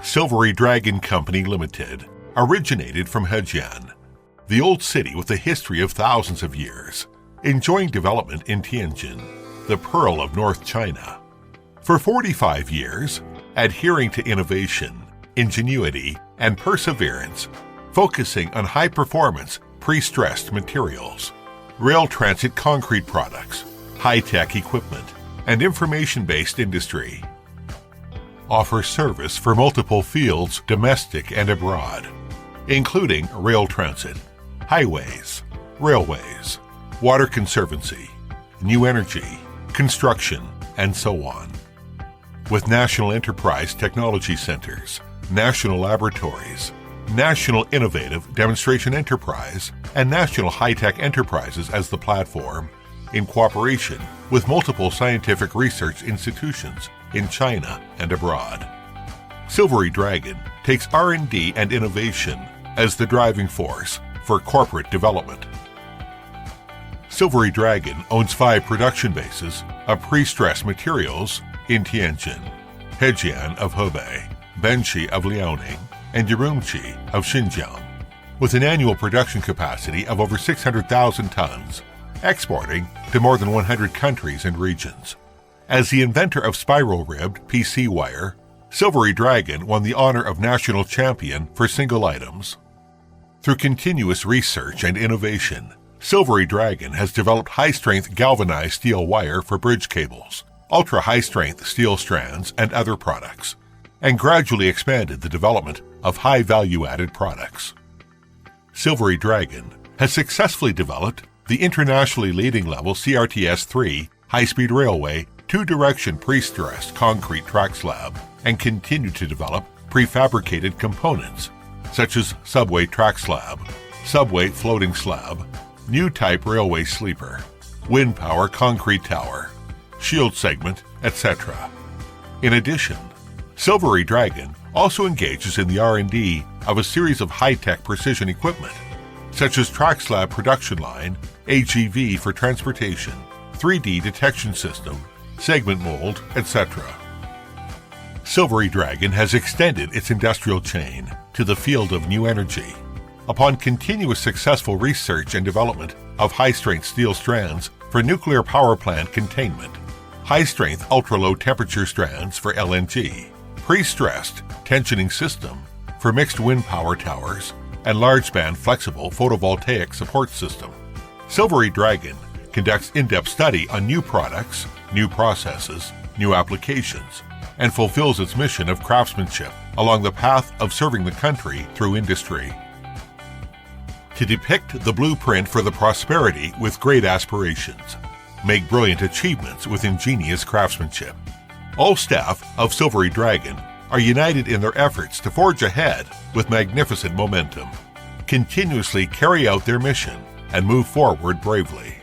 Silvery Dragon Company Limited originated from Hejian, the old city with a history of thousands of years, enjoying development in Tianjin, the pearl of North China. For 45 years, adhering to innovation, ingenuity, and perseverance, focusing on high-performance, prestressed materials, rail transit concrete products, high-tech equipment, and information-based industry. Offer service for multiple fields, domestic and abroad, including rail transit, highways, railways, water conservancy, new energy, construction, and so on. With national enterprise technology centers, national laboratories, national innovative demonstration enterprise, and national high-tech enterprises as the platform, in cooperation with multiple scientific research institutions in China and abroad. Silvery Dragon takes R&D and innovation as the driving force for corporate development. Silvery Dragon owns 5 production bases of pre-stressed materials in Tianjin, Hejian of Hebei, Benxi of Liaoning, and Urumqi of Xinjiang, with an annual production capacity of over 600,000 tons, exporting to more than 100 countries and regions. As the inventor of spiral-ribbed PC wire, Silvery Dragon won the honor of national champion for single items. Through continuous research and innovation, Silvery Dragon has developed high-strength galvanized steel wire for bridge cables, ultra-high-strength steel strands, and other products, and gradually expanded the development of high-value-added products. Silvery Dragon has successfully developed the internationally leading level CRTS-3 high-speed railway 2-direction pre-stressed concrete track slab, and continue to develop prefabricated components such as subway track slab, subway floating slab, new type railway sleeper, wind power concrete tower, shield segment, etc. In addition, Silvery Dragon also engages in the R&D of a series of high-tech precision equipment, such as track slab production line, AGV for transportation, 3D detection system, segment mold, etc. Silvery Dragon has extended its industrial chain to the field of new energy. Upon continuous successful research and development of high-strength steel strands for nuclear power plant containment, high-strength ultra-low temperature strands for LNG, pre-stressed tensioning system for mixed wind power towers, and large-span flexible photovoltaic support system, Silvery Dragon conducts in-depth study on new products, new processes, new applications, and fulfills its mission of craftsmanship along the path of serving the country through industry. To depict the blueprint for the prosperity with great aspirations, make brilliant achievements with ingenious craftsmanship. All staff of Silvery Dragon are united in their efforts to forge ahead with magnificent momentum, continuously carry out their mission, and move forward bravely.